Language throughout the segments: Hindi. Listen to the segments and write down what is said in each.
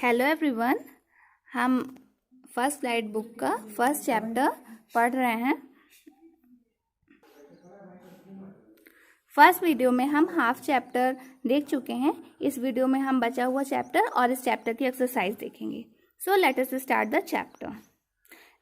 हेलो एवरीवन, हम फर्स्ट स्लाइड बुक का फर्स्ट चैप्टर पढ़ रहे हैं। फर्स्ट वीडियो में हम हाफ चैप्टर देख चुके हैं। इस वीडियो में हम बचा हुआ चैप्टर और इस चैप्टर की एक्सरसाइज देखेंगे। So let us start the chapter.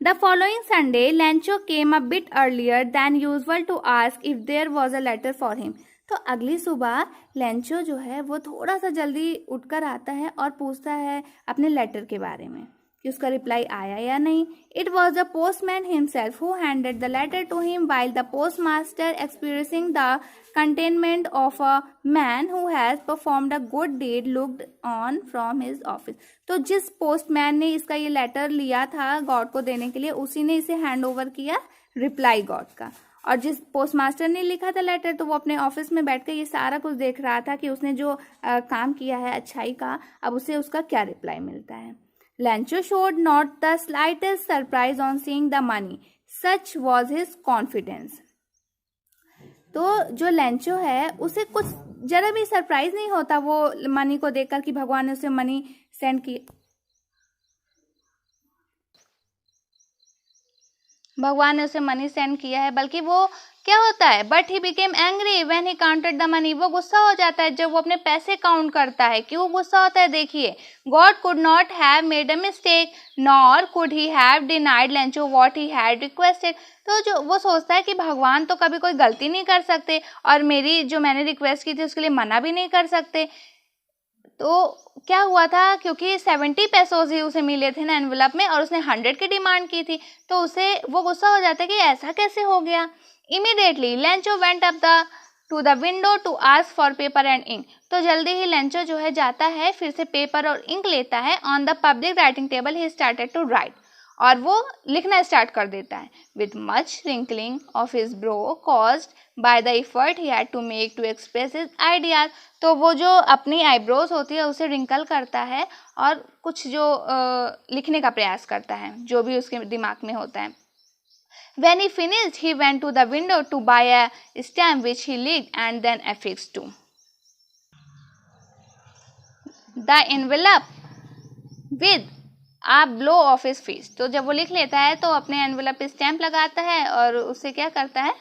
The following Sunday, Lancho came a bit earlier than usual to ask if there was a letter for him. तो अगली सुबह लेंचो जो है वो थोड़ा सा जल्दी उठकर आता है और पूछता है अपने लेटर के बारे में कि उसका रिप्लाई आया या नहीं। It was the postman himself who handed the letter to him while the postmaster experiencing the contentment of a man who has performed a good deed looked on from his office. तो जिस पोस्टमैन ने इसका ये लेटर लिया था गॉड को देने के लिए, उसी ने इसे हैंड ओवर किया रिप्लाई गॉड का। और जिस पोस्टमास्टर ने लिखा था लेटर, तो वो अपने ऑफिस में बैठ कर ये सारा कुछ देख रहा था कि उसने जो काम किया है अच्छाई का, अब उसे उसका क्या रिप्लाई मिलता है। Lancho showed not the slightest surprise on seeing the money. Such was his confidence. तो जो लेंचो है उसे कुछ जरा भी सरप्राइज नहीं होता वो मनी को देखकर कि भगवान ने उसे मनी सेंड की, भगवान ने उसे मनी सेंड किया है, बल्कि वो क्या होता है, but he became angry when he counted the money. वो गुस्सा हो जाता है जब वो अपने पैसे काउंट करता है। क्यों गुस्सा होता है देखिए। God could not have made a mistake nor could he have denied Lencho what he had requested. तो जो वो सोचता है कि भगवान तो कभी कोई गलती नहीं कर सकते और मेरी जो मैंने रिक्वेस्ट की थी उसके लिए मना भी नहीं कर सकते। तो क्या हुआ था, क्योंकि 70 पैसों ही उसे मिले थे ना एनवेलप में और उसने 100 की डिमांड की थी, तो उसे वो गुस्सा हो जाता है कि ऐसा कैसे हो गया। Immediately, Lancho went up to the window to ask for paper and ink. तो जल्दी ही लेंचो जो है जाता है, फिर से पेपर और इंक लेता है। On the public writing table, he started to write. और वो लिखना स्टार्ट कर देता है। With much wrinkling of his brow caused by the effort he had to make to express his ideas. तो वो जो अपनी आईब्रोज होती है उसे रिंकल करता है और कुछ जो लिखने का प्रयास करता है जो भी उसके दिमाग में होता है। When he finished, he went to the window to buy a stamp which he licked and then affixed to the envelope with a blow of his fist. तो जब वो लिख लेता है तो अपने एनवेलप पे स्टैंप लगाता है और उससे क्या करता है,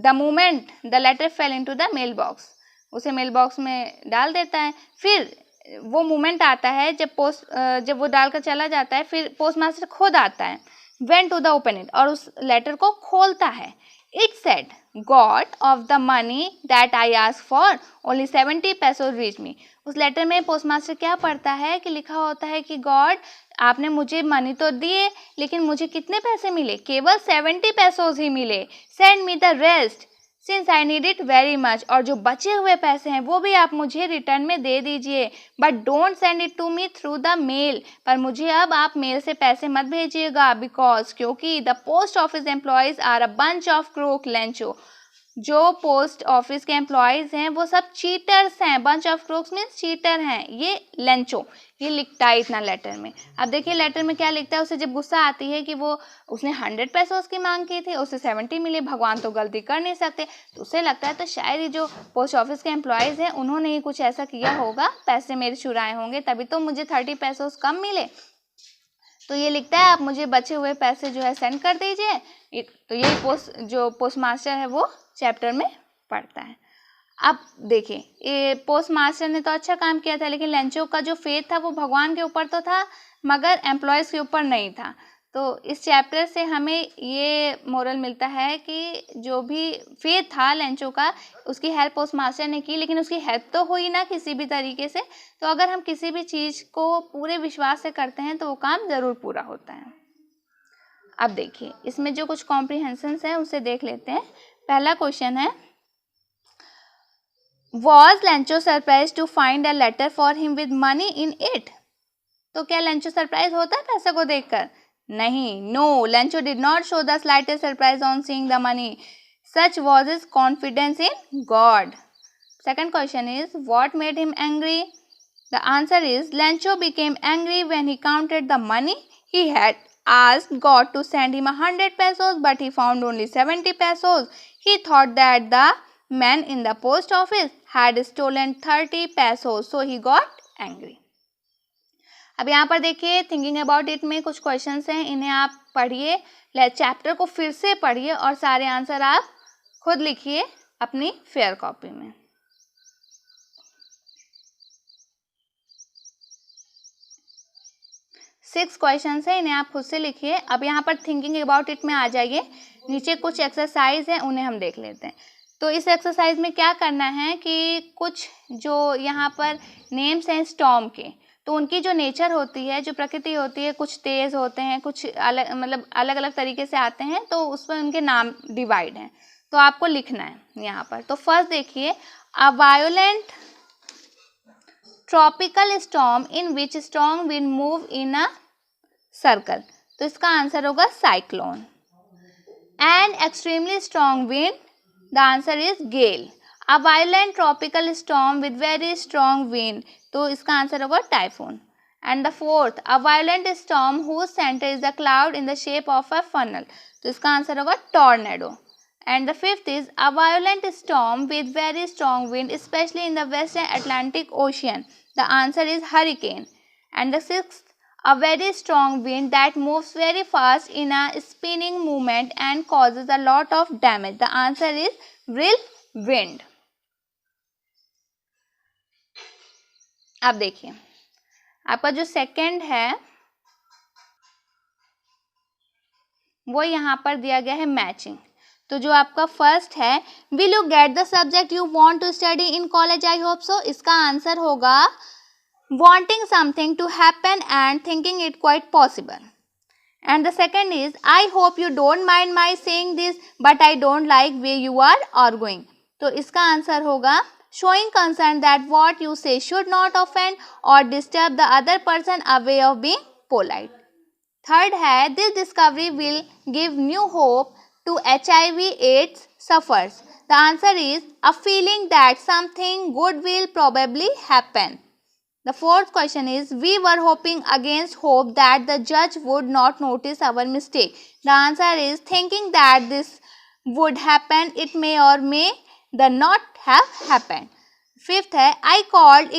the moment the letter fell into the mail box, उसे मेल बॉक्स में डाल देता है। फिर वो मोमेंट आता है जब वो डालकर चला जाता है, फिर पोस्ट मास्टर खुद आता है, went to the open it, और उस लेटर को खोलता है। It said, God of the money that I asked for, only 70 pesos reached me. उस लेटर में पोस्ट मास्टर क्या पढ़ता है कि लिखा होता है कि गॉड आपने मुझे मनी तो दिए लेकिन मुझे कितने पैसे मिले, केवल 70 पैसोज ही मिले। Send me the rest since I need it very much, और जो बचे हुए पैसे हैं वो भी आप मुझे रिटर्न में दे दीजिए, but don't send it to me through the mail, पर मुझे अब आप मेल से पैसे मत भेजिएगा, बिकॉज क्योंकि the post office employees are a bunch of crook Lencho. जो पोस्ट ऑफिस के एम्प्लॉयज हैं वो सब चीटर्स हैं। Bunch of crooks means cheater हैं। ये लेंचो ये लिखता है इतना लेटर में। अब देखिए लेटर में क्या लिखता है। उसे जब गुस्सा आती है कि वो उसने 100 पैसों की मांग की थी, उसे 70 मिले, भगवान तो गलती कर नहीं सकते, तो उसे लगता है तो शायद ये जो पोस्ट ऑफिस के एम्प्लॉयज हैं उन्होंने ही कुछ ऐसा किया होगा, पैसे मेरे चुराए होंगे, तभी तो मुझे 30 पैसों कम मिले। तो ये लिखता है आप मुझे बचे हुए पैसे जो है सेंड कर दीजिए। तो यही जो पोस्ट मास्टर है वो चैप्टर में पढ़ता है। अब देखिए ये पोस्ट मास्टर ने तो अच्छा काम किया था, लेकिन लेंचो का जो फेथ था वो भगवान के ऊपर तो था मगर एम्प्लॉयज़ के ऊपर नहीं था। तो इस चैप्टर से हमें ये मोरल मिलता है कि जो भी फेथ था लेंचो का, उसकी हेल्प पोस्ट मास्टर ने की, लेकिन उसकी हेल्प तो हुई ना किसी भी तरीके से। तो अगर हम किसी भी चीज़ को पूरे विश्वास से करते हैं तो वो काम ज़रूर पूरा होता है। अब देखिए इसमें जो कुछ कॉम्प्रीहेंशंस हैं उसे देख लेते हैं। पहला क्वेश्चन है, Was Lancho surprised to find a letter for him with money in it? तो क्या लेंचो सरप्राइज होता है पैसे को देखकर? नहीं, no, Lencho did not show the slightest surprise on seeing the money. Such was his confidence in God. Second question is, what made him angry? The answer is, Lancho became angry when he counted the money. He had asked God to send him 100 pesos, but he found only 70 pesos. He thought that the man in the post office had stolen 30 pesos, so he got angry. अब यहाँ पर देखिए थिंकिंग अबाउट इट में कुछ क्वेश्चंस हैं, इन्हें आप पढ़िए, चैप्टर को फिर से पढ़िए और सारे आंसर आप खुद लिखिए अपनी फेयर कॉपी में। सिक्स क्वेश्चंस है, इन्हें आप खुद से लिखिए। अब यहाँ पर थिंकिंग अबाउट इट में आ जाइए, नीचे कुछ एक्सरसाइज है उन्हें हम देख लेते हैं। तो इस एक्सरसाइज में क्या करना है कि कुछ जो यहाँ पर नेम्स हैं स्टॉर्म के, तो उनकी जो नेचर होती है, जो प्रकृति होती है, कुछ तेज होते हैं, कुछ अलग मतलब अलग अलग तरीके से आते हैं, तो उसमें उनके नाम डिवाइड हैं, तो आपको लिखना है यहाँ पर। तो फर्स्ट देखिए, a violent tropical storm in which strong wind move in a circle, तो इसका आंसर होगा cyclone. An extremely strong wind, the answer is gale. A violent tropical storm with very strong wind, तो इसका आंसर होगा typhoon. And the fourth, a violent storm whose centre is the cloud in the shape of a funnel, तो इसका आंसर होगा tornado. And the fifth is a violent storm with very strong wind, especially in the western Atlantic Ocean. The answer is hurricane. And the sixth, a very strong wind that moves very fast in a spinning movement and causes a lot of damage. The answer is whirlwind. अब देखिए, आपका जो सेकंड है वो यहाँ पर दिया गया है मैचिंग। तो जो आपका फर्स्ट है, will you get the subject you want to study in college, I hope so, इसका आंसर होगा wanting something to happen and thinking it quite possible. And the second is, I hope you don't mind my saying this but I don't like way you are arguing, तो इसका आंसर होगा showing concern that what you say should not offend or disturb the other person, a way of being polite. Third है, this discovery will give new hope to HIV/AIDS sufferers. The answer is a feeling that something good will probably happen. The fourth question is, we were hoping against hope that the judge would not notice our mistake. The answer is thinking that this would happen, it may or may not have happened. Fifth है, I called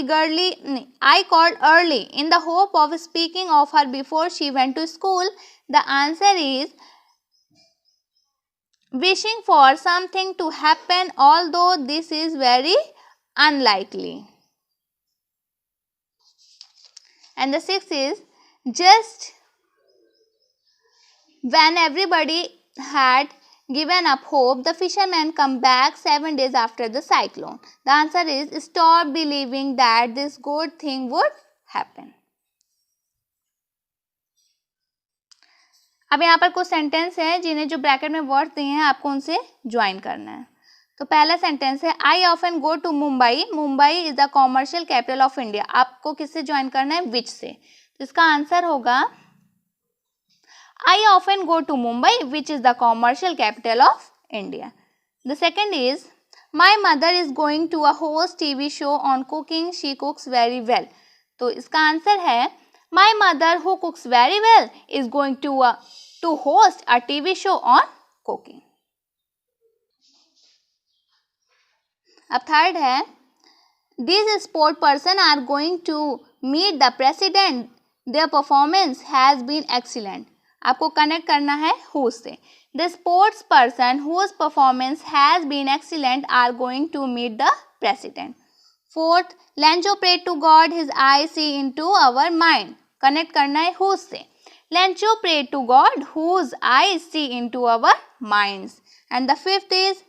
early in the hope of speaking of her before she went to school. The answer is wishing for something to happen, although this is very unlikely. And the sixth is, just when everybody had given up hope, the fishermen come back 7 days after the cyclone. The answer is stop believing that this good thing would happen. अब यहाँ पर कुछ सेंटेंस है जिन्हें जो ब्रैकेट में वर्ड दिए हैं आपको उनसे ज्वाइन करना है। तो पहला सेंटेंस है, I often go to Mumbai, Mumbai is the commercial capital of India, आपको किससे ज्वाइन करना है, विच से, तो इसका आंसर होगा I often go to Mumbai, which is the commercial capital of India. The second is, my mother is going to a host TV show on cooking. She cooks very well. तो इसका आंसर है, my mother who cooks very well is going to host a TV show on cooking. अब थर्ड है, these sport person are going to meet the president. Their performance has been excellent. आपको कनेक्ट करना है who से। The sports person whose performance has been excellent are going to meet the president. Fourth, Lencho prayed to God, his eyes see into our mind. Connect करना है who से। Lencho prayed to God, whose eyes see into our minds. And the fifth is,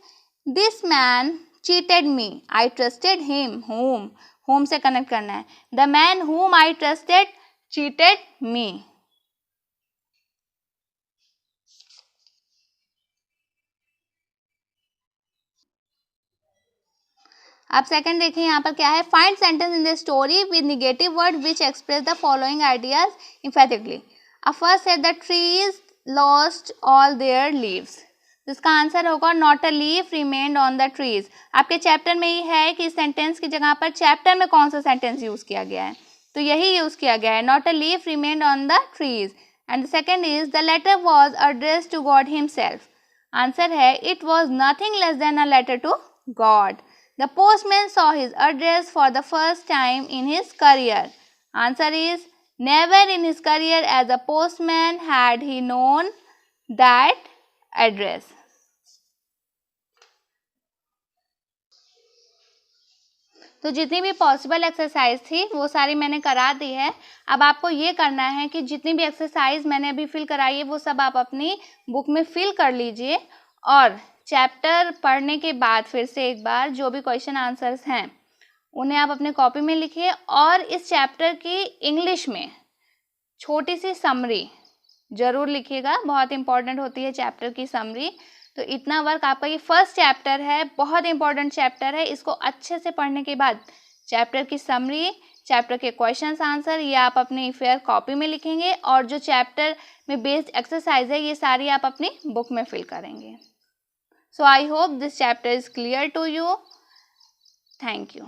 this man cheated me, I trusted him. whom से कनेक्ट करना है, the man whom I trusted cheated me. अब सेकंड देखिए यहाँ पर क्या है, find sentence in the story with negative word which express the following ideas emphatically. अब फर्स्ट है, the trees lost all their leaves, इसका आंसर होगा not a leaf remained on the trees. आपके चैप्टर में ही है कि इस सेंटेंस की जगह पर चैप्टर में कौन सा सेंटेंस यूज किया गया है, तो यही यूज किया गया है, not a leaf remained on the trees. And the second is, the letter was addressed to God himself, answer है it was nothing less than a letter to God. The postman saw his address for the first time in his career. Answer is Never in his career as a postman had he known that address. तो जितनी भी पॉसिबल एक्सरसाइज थी वो सारी मैंने करा दी है। अब आपको ये करना है कि जितनी भी एक्सरसाइज मैंने अभी फिल कराई है वो सब आप अपनी बुक में फिल कर लीजिए और चैप्टर पढ़ने के बाद फिर से एक बार जो भी क्वेश्चन आंसर्स हैं उन्हें आप अपने कॉपी में लिखिए और इस चैप्टर की इंग्लिश में छोटी सी समरी ज़रूर लिखिएगा, बहुत इंपॉर्टेंट होती है चैप्टर की समरी। तो इतना वर्क आपका, ये फर्स्ट चैप्टर है, बहुत इंपॉर्टेंट चैप्टर है। इसको अच्छे से पढ़ने के बाद चैप्टर की समरी, चैप्टर के क्वेश्चंस आंसर ये आप अपनी फेयर कॉपी में लिखेंगे और जो चैप्टर में बेस्ड एक्सरसाइज है ये सारी आप अपनी बुक में फिल करेंगे। So I hope this chapter is clear to you. Thank you.